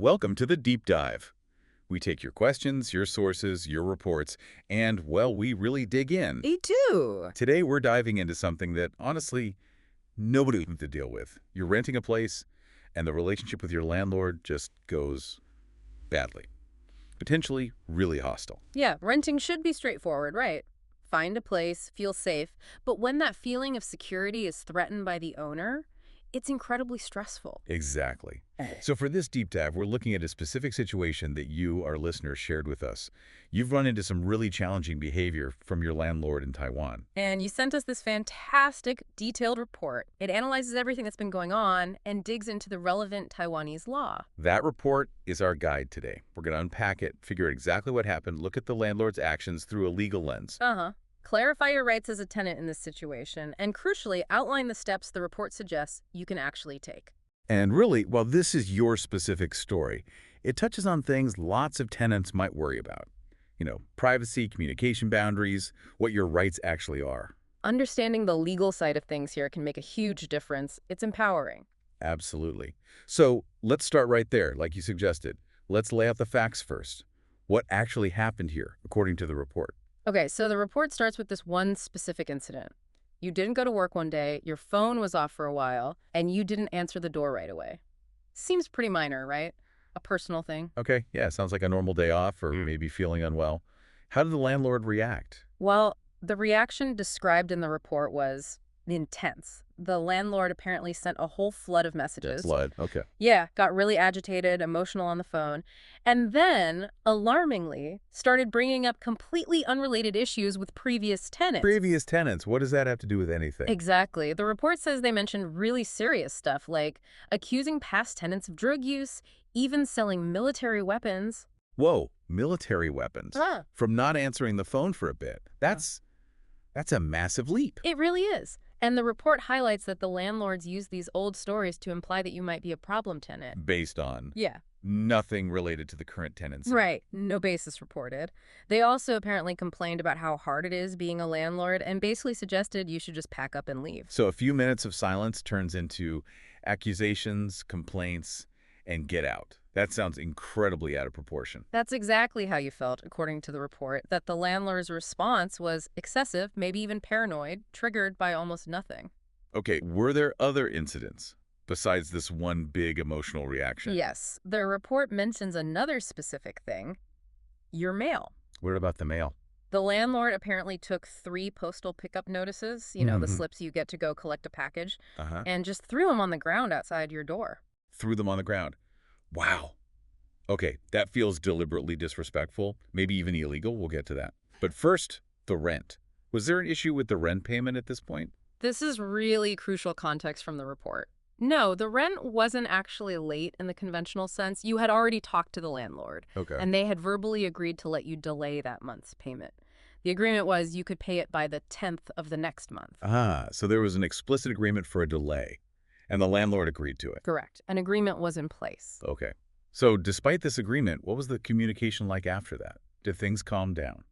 Welcome to the Deep Dive. We take your questions, your sources, your reports, and, well, we really dig in. Me too. Today, we're diving into something that, honestly, nobody wants to deal with. You're renting a place, and the relationship with your landlord just goes badly. Potentially really hostile. Yeah, renting should be straightforward, right? Find a place, feel safe. But when that feeling of security is threatened by the owner, it's incredibly stressful. Exactly. So for this deep dive, we're looking at a specific situation that you, our listeners, shared with us. You've run into some really challenging behavior from your landlord in Taiwan. And you sent us this fantastic, detailed report. It analyzes everything that's been going on and digs into the relevant Taiwanese law. That report is our guide today. We're going to unpack it, figure out exactly what happened, look at the landlord's actions through a legal lens. Clarify your rights as a tenant in this situation, and crucially, outline the steps the report suggests you can actually take. And really, while this is your specific story, it touches on things lots of tenants might worry about. You know, privacy, communication boundaries, what your rights actually are. Understanding the legal side of things here can make a huge difference. It's empowering. Absolutely. So let's start right there, like you suggested. Let's lay out the facts first. What actually happened here, according to the report? Okay, so the report starts with this one specific incident. You didn't go to work one day, your phone was off for a while, and you didn't answer the door right away. Seems pretty minor, right? A personal thing. Okay, yeah, sounds like a normal day off or maybe feeling unwell. How did the landlord react? Well, the reaction described in the report was intense. The landlord apparently sent a whole flood of messages. Flood, okay. Yeah, got really agitated, emotional on the phone, and then, alarmingly, started bringing up completely unrelated issues with previous tenants. Previous tenants, what does that have to do with anything? Exactly. The report says they mentioned really serious stuff, like accusing past tenants of drug use, even selling military weapons. Whoa, military weapons. From not answering the phone for a bit. That's a massive leap. It really is. And the report highlights that the landlords use these old stories to imply that you might be a problem tenant. Based on? Yeah. Nothing related to the current tenancy. Right. No basis reported. They also apparently complained about how hard it is being a landlord and basically suggested you should just pack up and leave. So a few minutes of silence turns into accusations, complaints, and get out. That sounds incredibly out of proportion. That's exactly how you felt, according to the report, that the landlord's response was excessive, maybe even paranoid, triggered by almost nothing. Okay, were there other incidents besides this one big emotional reaction? Yes. The report mentions another specific thing, your mail. What about the mail? The landlord apparently took 3 postal pickup notices, the slips you get to go collect a package, and just threw them on the ground outside your door. Threw them on the ground. Wow. Okay, that feels deliberately disrespectful, maybe even illegal. We'll get to that. But first, the rent. Was there an issue with the rent payment at this point? This is really crucial context from the report. No, the rent wasn't actually late in the conventional sense. You had already talked to the landlord, and they had verbally agreed to let you delay that month's payment. The agreement was you could pay it by the 10th of the next month. So there was an explicit agreement for a delay. And the landlord agreed to it. Correct. An agreement was in place. Okay. So despite this agreement, what was the communication like after that? Did things calm down?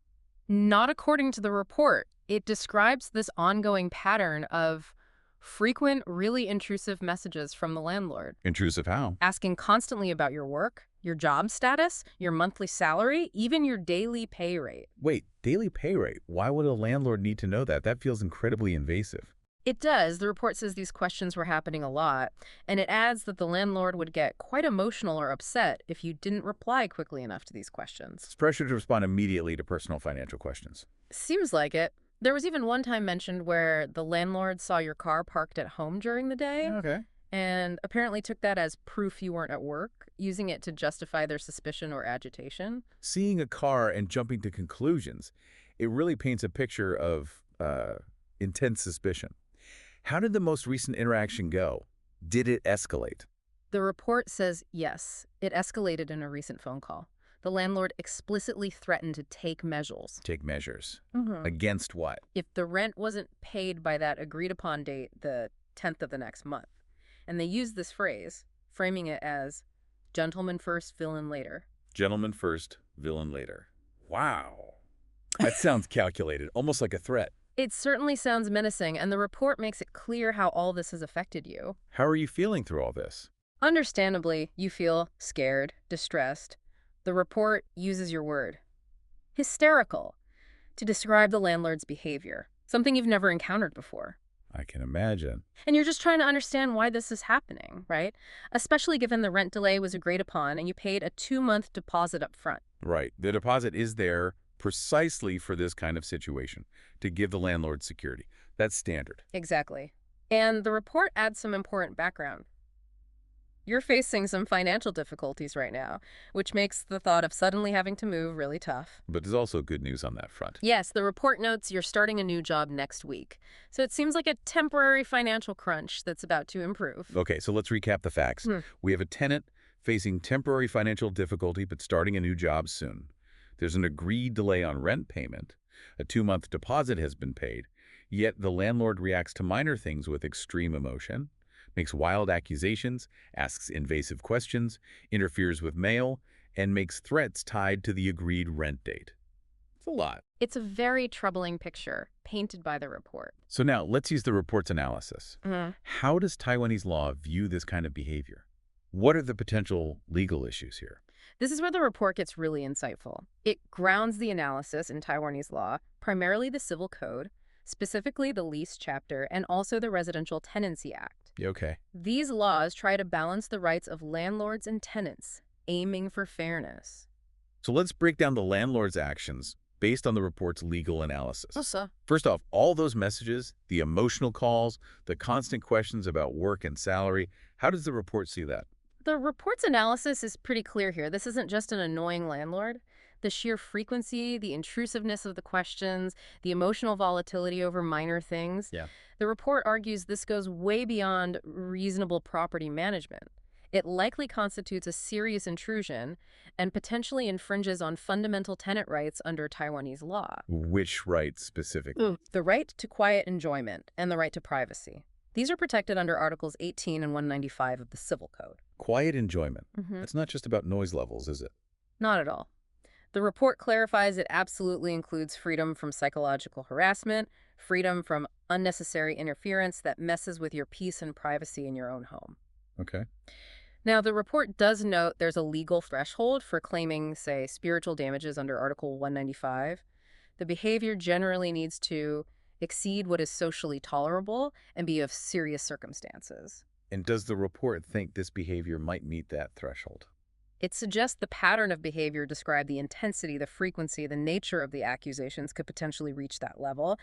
Not according to the report. It describes this ongoing pattern of frequent, really intrusive messages from the landlord. Intrusive how? Asking constantly about your work, your job status, your monthly salary, even your daily pay rate. Wait, daily pay rate? Why would a landlord need to know that? That feels incredibly invasive. It does. The report says these questions were happening a lot, and it adds that the landlord would get quite emotional or upset if you didn't reply quickly enough to these questions. It's pressure to respond immediately to personal financial questions. Seems like it. There was even one time mentioned where the landlord saw your car parked at home during the day. Okay. And apparently took that as proof you weren't at work, using it to justify their suspicion or agitation. Seeing a car and jumping to conclusions, it really paints a picture of intense suspicion. How did the most recent interaction go? Did it escalate? The report says yes, it escalated in a recent phone call. The landlord explicitly threatened to take measures. Take measures. Against what? If the rent wasn't paid by that agreed-upon date, the 10th of the next month. And they used this phrase, framing it as, gentleman first, villain later. Gentleman first, villain later. Wow. That sounds calculated, almost like a threat. It certainly sounds menacing, and the report makes it clear how all this has affected you. How are you feeling through all this? Understandably, you feel scared, distressed. The report uses your word, hysterical, to describe the landlord's behavior, something you've never encountered before. I can imagine. And you're just trying to understand why this is happening, right? Especially given the rent delay was agreed upon and you paid a 2-month deposit up front. Right. The deposit is there precisely for this kind of situation, to give the landlord security. That's standard. Exactly. And the report adds some important background. You're facing some financial difficulties right now, which makes the thought of suddenly having to move really tough. But there's also good news on that front. Yes, the report notes you're starting a new job next week. So it seems like a temporary financial crunch that's about to improve. Okay, so let's recap the facts. We have a tenant facing temporary financial difficulty but starting a new job soon. There's an agreed delay on rent payment. A 2-month deposit has been paid. Yet the landlord reacts to minor things with extreme emotion, makes wild accusations, asks invasive questions, interferes with mail, and makes threats tied to the agreed rent date. It's a lot. It's a very troubling picture painted by the report. So now, let's use the report's analysis. How does Taiwanese law view this kind of behavior? What are the potential legal issues here? This is where the report gets really insightful. It grounds the analysis in Taiwanese law, primarily the Civil Code, specifically the Lease Chapter, and also the Residential Tenancy Act. Okay. These laws try to balance the rights of landlords and tenants, aiming for fairness. So let's break down the landlord's actions based on the report's legal analysis. Sir. First off, all those messages, the emotional calls, the constant questions about work and salary, how does the report see that? The report's analysis is pretty clear here. This isn't just an annoying landlord. The sheer frequency, the intrusiveness of the questions, the emotional volatility over minor things. The report argues this goes way beyond reasonable property management. It likely constitutes a serious intrusion and potentially infringes on fundamental tenant rights under Taiwanese law. Which rights specifically? The right to quiet enjoyment and the right to privacy. These are protected under Articles 18 and 195 of the Civil Code. Quiet enjoyment. It's not just about noise levels, is it? Not at all. The report clarifies it absolutely includes freedom from psychological harassment, freedom from unnecessary interference that messes with your peace and privacy in your own home. Okay. Now, the report does note there's a legal threshold for claiming, say, spiritual damages under Article 195. The behavior generally needs to exceed what is socially tolerable and be of serious circumstances. And does the report think this behavior might meet that threshold? It suggests the pattern of behavior described, the intensity, the frequency, the nature of the accusations could potentially reach that level,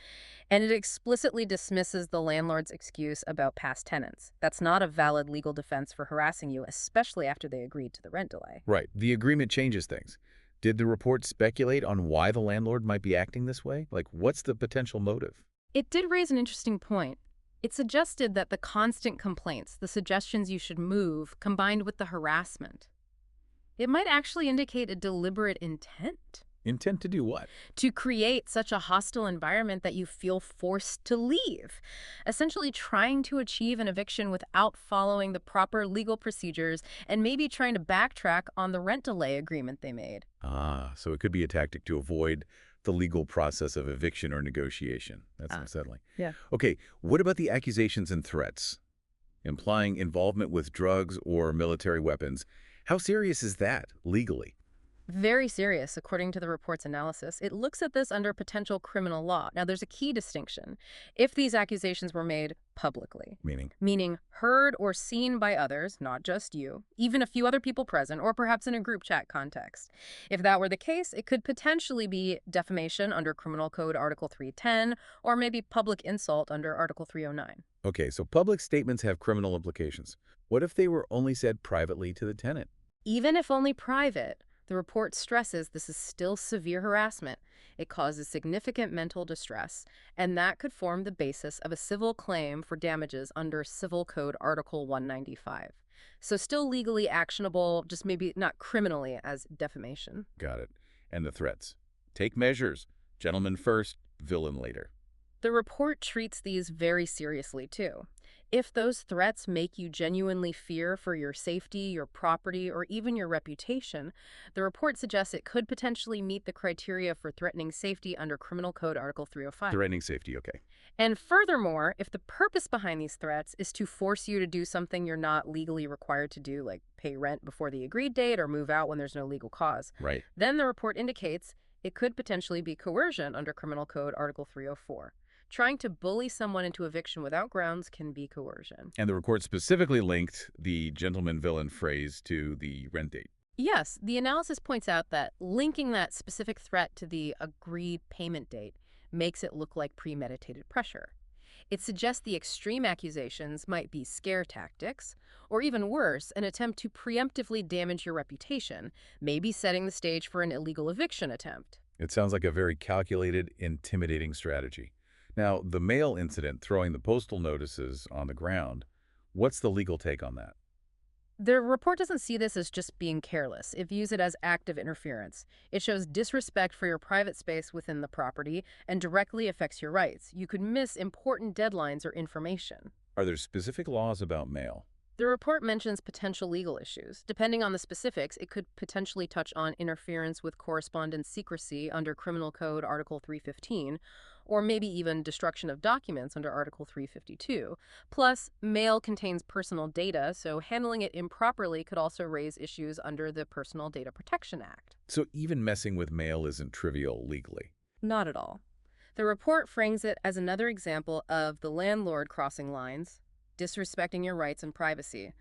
and it explicitly dismisses the landlord's excuse about past tenants. That's not a valid legal defense for harassing you, especially after they agreed to the rent delay. Right. The agreement changes things. Did the report speculate on why the landlord might be acting this way? Like, what's the potential motive? It did raise an interesting point. It suggested that the constant complaints, the suggestions you should move, combined with the harassment, it might actually indicate a deliberate intent. Intent to do what? To create such a hostile environment that you feel forced to leave. Essentially trying to achieve an eviction without following the proper legal procedures and maybe trying to backtrack on the rent delay agreement they made. So it could be a tactic to avoid the legal process of eviction or negotiation. That's unsettling. Yeah. Okay, what about the accusations and threats? Implying involvement with drugs or military weapons. How serious is that, legally? Very serious, according to the report's analysis. It looks at this under potential criminal law. Now, there's a key distinction. If these accusations were made publicly, meaning heard or seen by others, not just you, even a few other people present, or perhaps in a group chat context. If that were the case, it could potentially be defamation under Criminal Code Article 310, or maybe public insult under Article 309. Okay, so public statements have criminal implications. What if they were only said privately to the tenant? Even if only private, the report stresses this is still severe harassment. It causes significant mental distress, and that could form the basis of a civil claim for damages under Civil Code Article 195. So still legally actionable, just maybe not criminally as defamation. Got it. And the threats. Take measures. Gentleman first, villain later. The report treats these very seriously, too. If those threats make you genuinely fear for your safety, your property, or even your reputation, the report suggests it could potentially meet the criteria for threatening safety under Criminal Code Article 305. Threatening safety, okay. And furthermore, if the purpose behind these threats is to force you to do something you're not legally required to do, like pay rent before the agreed date or move out when there's no legal cause, Right. then the report indicates it could potentially be coercion under Criminal Code Article 304. Trying to bully someone into eviction without grounds can be coercion. And the report specifically linked the gentleman-villain phrase to the rent date. Yes, the analysis points out that linking that specific threat to the agreed payment date makes it look like premeditated pressure. It suggests the extreme accusations might be scare tactics, or even worse, an attempt to preemptively damage your reputation, maybe setting the stage for an illegal eviction attempt. It sounds like a very calculated, intimidating strategy. Now, the mail incident throwing the postal notices on the ground, what's the legal take on that? The report doesn't see this as just being careless. It views it as active interference. It shows disrespect for your private space within the property and directly affects your rights. You could miss important deadlines or information. Are there specific laws about mail? The report mentions potential legal issues. Depending on the specifics, it could potentially touch on interference with correspondence secrecy under Criminal Code Article 315, or maybe even destruction of documents under Article 352. Plus, mail contains personal data, so handling it improperly could also raise issues under the Personal Data Protection Act. So even messing with mail isn't trivial legally? Not at all. The report frames it as another example of the landlord crossing lines, disrespecting your rights and privacy.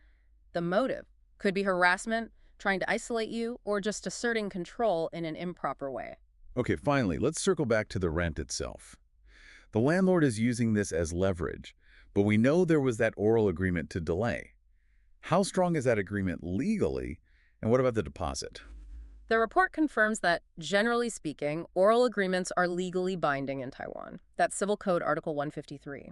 The motive could be harassment, trying to isolate you, or just asserting control in an improper way. Okay, finally, let's circle back to the rent itself. The landlord is using this as leverage, but we know there was that oral agreement to delay. How strong is that agreement legally, and what about the deposit? The report confirms that, generally speaking, oral agreements are legally binding in Taiwan. That's Civil Code Article 153.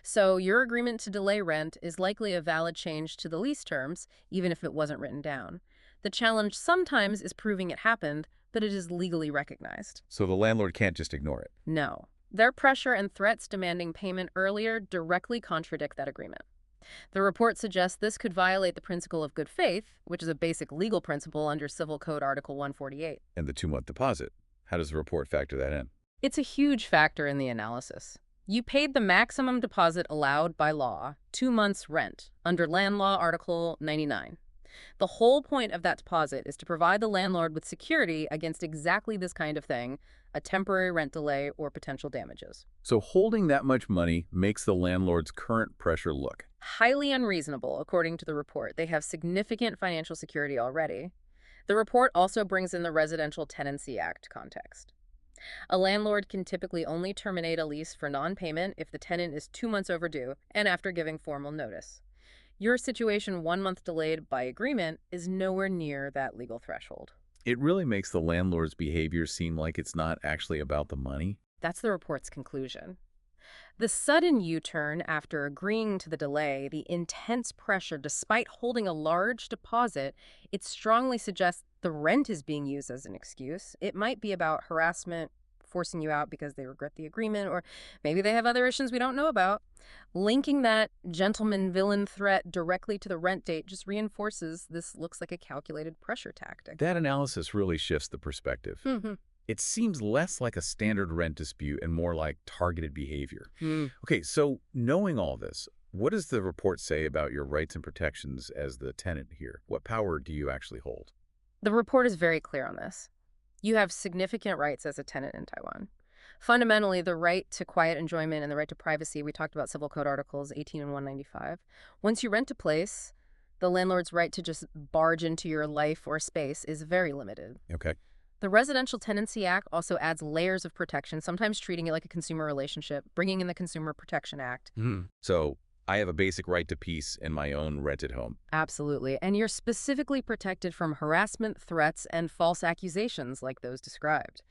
So your agreement to delay rent is likely a valid change to the lease terms, even if it wasn't written down. The challenge sometimes is proving it happened, but it is legally recognized. So the landlord can't just ignore it? No. Their pressure and threats demanding payment earlier directly contradict that agreement. The report suggests this could violate the principle of good faith, which is a basic legal principle under Civil Code Article 148. And the 2-month deposit. How does the report factor that in? It's a huge factor in the analysis. You paid the maximum deposit allowed by law, 2 months' rent, under Land Law Article 99. The whole point of that deposit is to provide the landlord with security against exactly this kind of thing, a temporary rent delay or potential damages. So holding that much money makes the landlord's current pressure look highly unreasonable, according to the report. They have significant financial security already. The report also brings in the Residential Tenancy Act context. A landlord can typically only terminate a lease for non-payment if the tenant is 2 months overdue and after giving formal notice. Your situation 1 month delayed by agreement is nowhere near that legal threshold. It really makes the landlord's behavior seem like it's not actually about the money. That's the report's conclusion. The sudden U-turn after agreeing to the delay, the intense pressure despite holding a large deposit, it strongly suggests the rent is being used as an excuse. It might be about harassment, forcing you out because they regret the agreement, or maybe they have other issues we don't know about. Linking that gentleman-villain threat directly to the rent date just reinforces this looks like a calculated pressure tactic. That analysis really shifts the perspective. It seems less like a standard rent dispute and more like targeted behavior. Okay, so knowing all this, what does the report say about your rights and protections as the tenant here? What power do you actually hold? The report is very clear on this. You have significant rights as a tenant in Taiwan. Fundamentally, the right to quiet enjoyment and the right to privacy, we talked about Civil Code Articles 18 and 195. Once you rent a place, the landlord's right to just barge into your life or space is very limited. Okay. The Residential Tenancy Act also adds layers of protection, sometimes treating it like a consumer relationship, bringing in the Consumer Protection Act. So I have a basic right to peace in my own rented home. Absolutely. And you're specifically protected from harassment, threats, and false accusations like those described.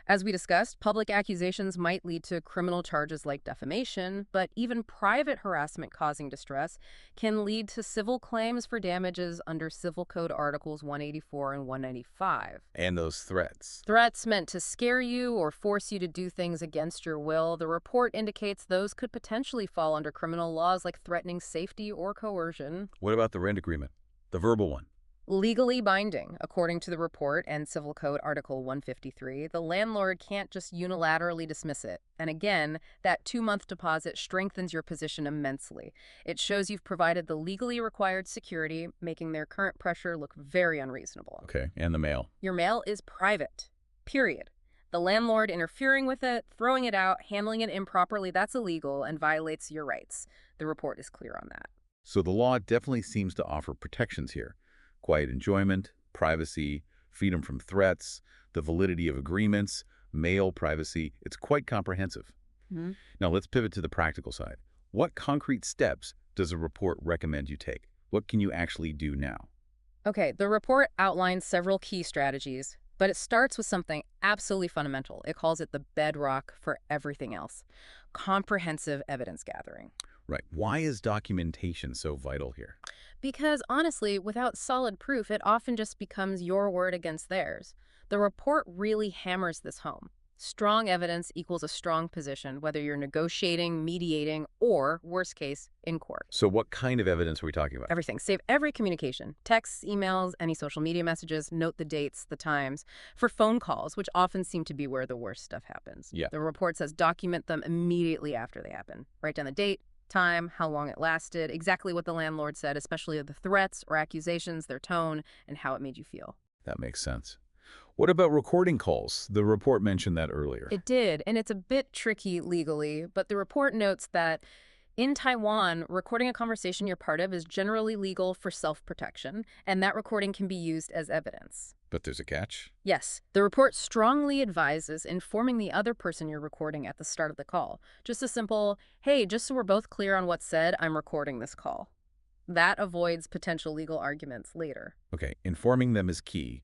As we discussed, public accusations might lead to criminal charges like defamation, but even private harassment causing distress can lead to civil claims for damages under Civil Code Articles 184 and 195. And those threats. Threats meant to scare you or force you to do things against your will. The report indicates those could potentially fall under criminal laws like threatening safety or coercion. What about the rent agreement? The verbal one? Legally binding. According to the report and Civil Code Article 153, the landlord can't just unilaterally dismiss it. And again, that 2-month deposit strengthens your position immensely. It shows you've provided the legally required security, making their current pressure look very unreasonable. Okay, and the mail? Your mail is private. Period. The landlord interfering with it, throwing it out, handling it improperly, that's illegal and violates your rights. The report is clear on that. So the law definitely seems to offer protections here. Quiet enjoyment, privacy, freedom from threats, the validity of agreements, mail privacy. It's quite comprehensive. Mm-hmm. Now let's pivot to the practical side. What concrete steps does a report recommend you take? What can you actually do now? Okay, the report outlines several key strategies, but it starts with something absolutely fundamental. It calls it the bedrock for everything else: comprehensive evidence gathering. Right. Why is documentation so vital here? Because honestly, without solid proof, it often just becomes your word against theirs. The report really hammers this home. Strong evidence equals a strong position, whether you're negotiating, mediating, or, worst case, in court. So what kind of evidence are we talking about? Everything. Save every communication. Texts, emails, any social media messages, note the dates, the times. For phone calls, which often seem to be where the worst stuff happens. Yeah. The report says document them immediately after they happen. Write down the date, time, how long it lasted, exactly what the landlord said, especially the threats or accusations, their tone, and how it made you feel. That makes sense. What about recording calls? The report mentioned that earlier. It did, and it's a bit tricky legally, but the report notes that in Taiwan, recording a conversation you're part of is generally legal for self-protection, and that recording can be used as evidence. But there's a catch? Yes. The report strongly advises informing the other person you're recording at the start of the call. Just a simple, hey, just so we're both clear on what's said, I'm recording this call. That avoids potential legal arguments later. Okay, informing them is key.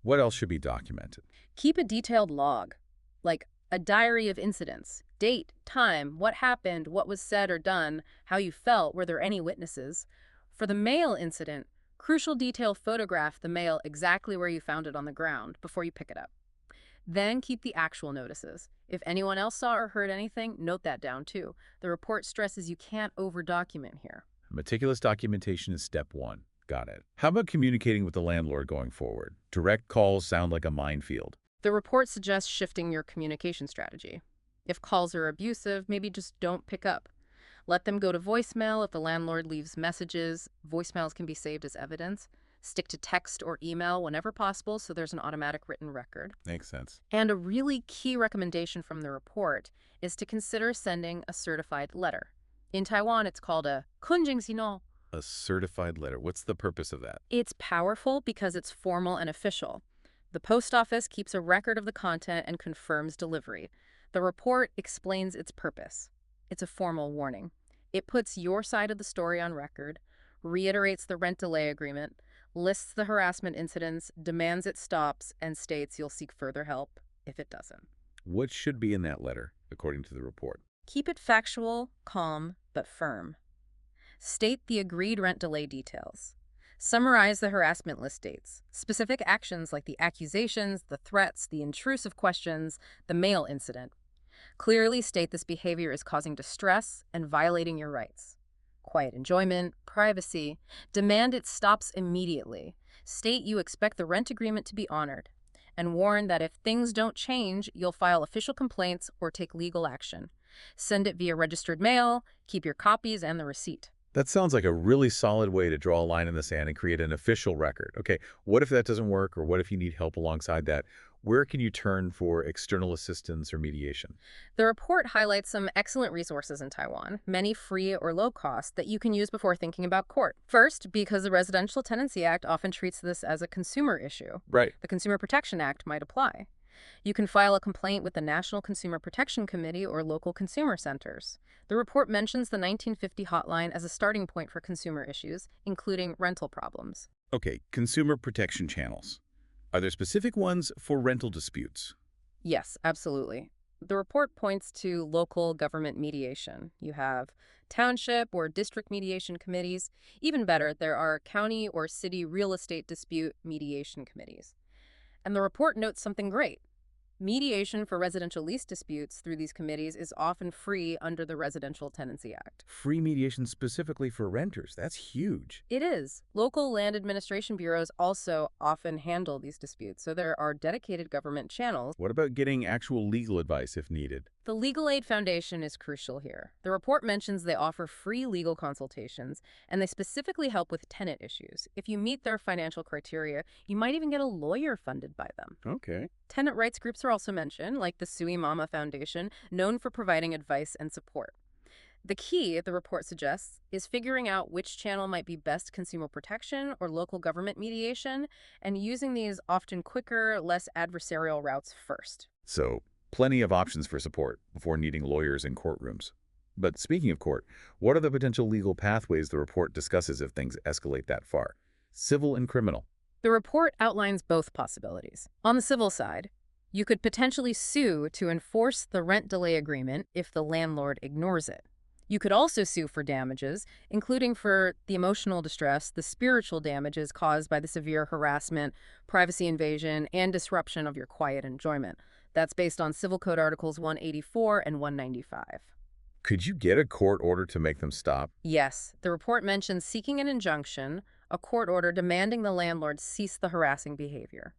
What else should be documented? Keep a detailed log, like a diary of incidents. Date, time, what happened, what was said or done, how you felt, were there any witnesses. For the mail incident, crucial detail: photograph the mail exactly where you found it on the ground before you pick it up. Then keep the actual notices. If anyone else saw or heard anything, note that down too. The report stresses you can't over-document here. Meticulous documentation is step one. Got it. How about communicating with the landlord going forward? Direct calls sound like a minefield. The report suggests shifting your communication strategy. If calls are abusive, maybe just don't pick up. Let them go to voicemail. If the landlord leaves messages, voicemails can be saved as evidence. Stick to text or email whenever possible so there's an automatic written record. Makes sense. And a really key recommendation from the report is to consider sending a certified letter. In Taiwan, it's called a kunjingxino. A certified letter. What's the purpose of that? It's powerful because it's formal and official. The post office keeps a record of the content and confirms delivery. The report explains its purpose. It's a formal warning. It puts your side of the story on record, reiterates the rent delay agreement, lists the harassment incidents, demands it stops, and states you'll seek further help if it doesn't. What should be in that letter, according to the report? Keep it factual, calm, but firm. State the agreed rent delay details. Summarize the harassment list dates. Specific actions like the accusations, the threats, the intrusive questions, the mail incident. Clearly state this behavior is causing distress and violating your rights. Quiet enjoyment, privacy. Demand it stops immediately. State you expect the rent agreement to be honored. And warn that if things don't change, you'll file official complaints or take legal action. Send it via registered mail. Keep your copies and the receipt. That sounds like a really solid way to draw a line in the sand and create an official record. Okay, what if that doesn't work, or what if you need help alongside that? Where can you turn for external assistance or mediation? The report highlights some excellent resources in Taiwan, many free or low cost, that you can use before thinking about court. First, because the Residential Tenancy Act often treats this as a consumer issue. Right. The Consumer Protection Act might apply. You can file a complaint with the National Consumer Protection Committee or local consumer centers. The report mentions the 1950 hotline as a starting point for consumer issues, including rental problems. Okay, consumer protection channels. Are there specific ones for rental disputes? Yes, absolutely. The report points to local government mediation. You have township or district mediation committees. Even better, there are county or city real estate dispute mediation committees. And the report notes something great. Mediation for residential lease disputes through these committees is often free under the Residential Tenancy Act. Free mediation specifically for renters. That's huge. It is. Local land administration bureaus also often handle these disputes, so there are dedicated government channels. What about getting actual legal advice if needed? The Legal Aid Foundation is crucial here. The report mentions they offer free legal consultations, and they specifically help with tenant issues. If you meet their financial criteria, you might even get a lawyer funded by them. Okay. Tenant rights groups are also mentioned, like the Sui Mama Foundation, known for providing advice and support. The key, the report suggests, is figuring out which channel might be best consumer protection or local government mediation, and using these often quicker, less adversarial routes first. So, plenty of options for support before needing lawyers in courtrooms. But speaking of court, what are the potential legal pathways the report discusses if things escalate that far? Civil and criminal. The report outlines both possibilities. On the civil side, you could potentially sue to enforce the rent delay agreement if the landlord ignores it. You could also sue for damages, including for the emotional distress, the spiritual damages caused by the severe harassment, privacy invasion, and disruption of your quiet enjoyment. That's based on Civil Code Articles 184 and 195. Could you get a court order to make them stop? Yes, the report mentions seeking an injunction, a court order demanding the landlord cease the harassing behavior.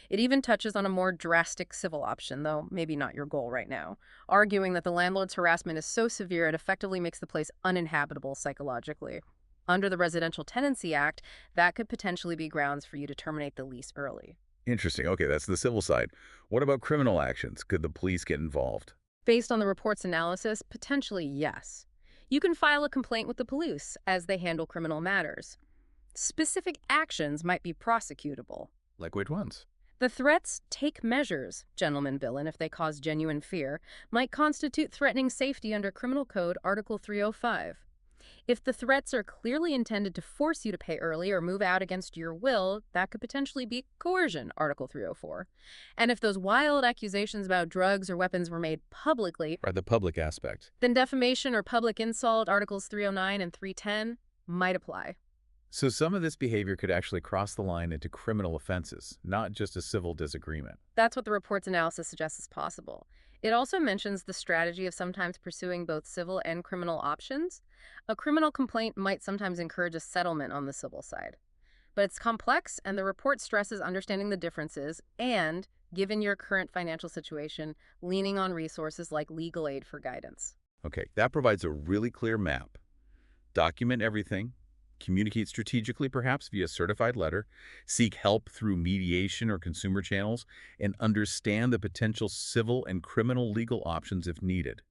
It even touches on a more drastic civil option, though maybe not your goal right now, arguing that the landlord's harassment is so severe it effectively makes the place uninhabitable psychologically. Under the Residential Tenancy Act, that could potentially be grounds for you to terminate the lease early. Interesting. Okay, that's the civil side. What about criminal actions? Could the police get involved? Based on the report's analysis, potentially yes. You can file a complaint with the police as they handle criminal matters. Specific actions might be prosecutable. Like which ones? The threats, take measures, gentleman villain, if they cause genuine fear, might constitute threatening safety under Criminal Code Article 305. If the threats are clearly intended to force you to pay early or move out against your will, that could potentially be coercion, Article 304. And if those wild accusations about drugs or weapons were made publicly, Or the public aspect. then defamation or public insult, Articles 309 and 310, might apply. So some of this behavior could actually cross the line into criminal offenses, not just a civil disagreement. That's what the report's analysis suggests is possible. It also mentions the strategy of sometimes pursuing both civil and criminal options. A criminal complaint might sometimes encourage a settlement on the civil side. But it's complex, and the report stresses understanding the differences and, given your current financial situation, leaning on resources like legal aid for guidance. Okay, that provides a really clear map. Document everything. Communicate strategically, perhaps via certified letter, seek help through mediation or consumer channels, and understand the potential civil and criminal legal options if needed.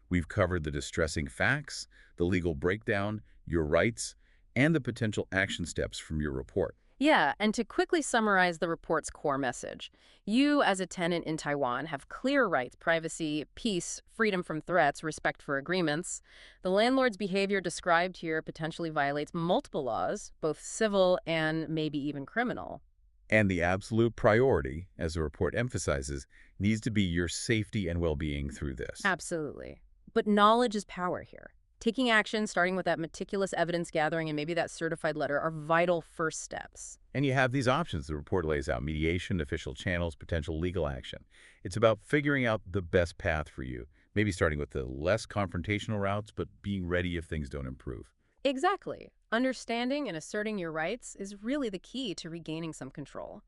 We've covered the distressing facts, the legal breakdown, your rights, and the potential action steps from your report. Yeah, and to quickly summarize the report's core message, you as a tenant in Taiwan have clear rights, privacy, peace, freedom from threats, respect for agreements. The landlord's behavior described here potentially violates multiple laws, both civil and maybe even criminal. And the absolute priority, as the report emphasizes, needs to be your safety and well-being through this. Absolutely. But knowledge is power here. Taking action, starting with that meticulous evidence gathering and maybe that certified letter, are vital first steps. And you have these options the report lays out: mediation, official channels, potential legal action. It's about figuring out the best path for you, maybe starting with the less confrontational routes, but being ready if things don't improve. Exactly. Understanding and asserting your rights is really the key to regaining some control.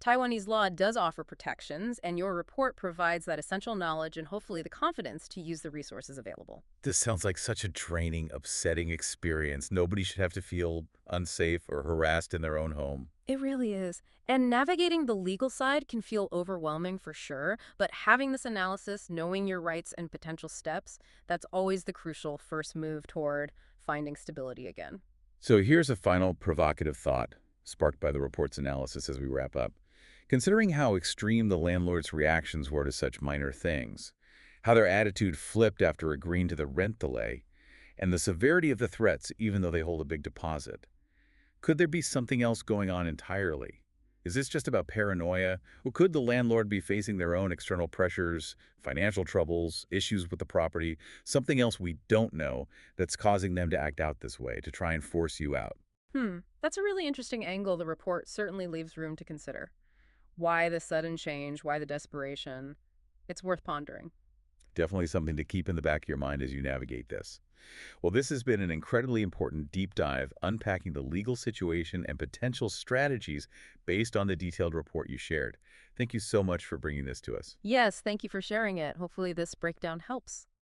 Taiwanese law does offer protections, and your report provides that essential knowledge and hopefully the confidence to use the resources available. This sounds like such a draining, upsetting experience. Nobody should have to feel unsafe or harassed in their own home. It really is. And navigating the legal side can feel overwhelming for sure, but having this analysis, knowing your rights and potential steps, that's always the crucial first move toward finding stability again. So here's a final provocative thought, sparked by the report's analysis as we wrap up. Considering how extreme the landlord's reactions were to such minor things, how their attitude flipped after agreeing to the rent delay, and the severity of the threats even though they hold a big deposit, could there be something else going on entirely? Is this just about paranoia? Or could the landlord be facing their own external pressures, financial troubles, issues with the property, something else we don't know that's causing them to act out this way, to try and force you out? That's a really interesting angle. The report certainly leaves room to consider. Why the sudden change? Why the desperation? It's worth pondering. Definitely something to keep in the back of your mind as you navigate this. Well, this has been an incredibly important deep dive unpacking the legal situation and potential strategies based on the detailed report you shared. Thank you so much for bringing this to us. Yes, thank you for sharing it. Hopefully this breakdown helps.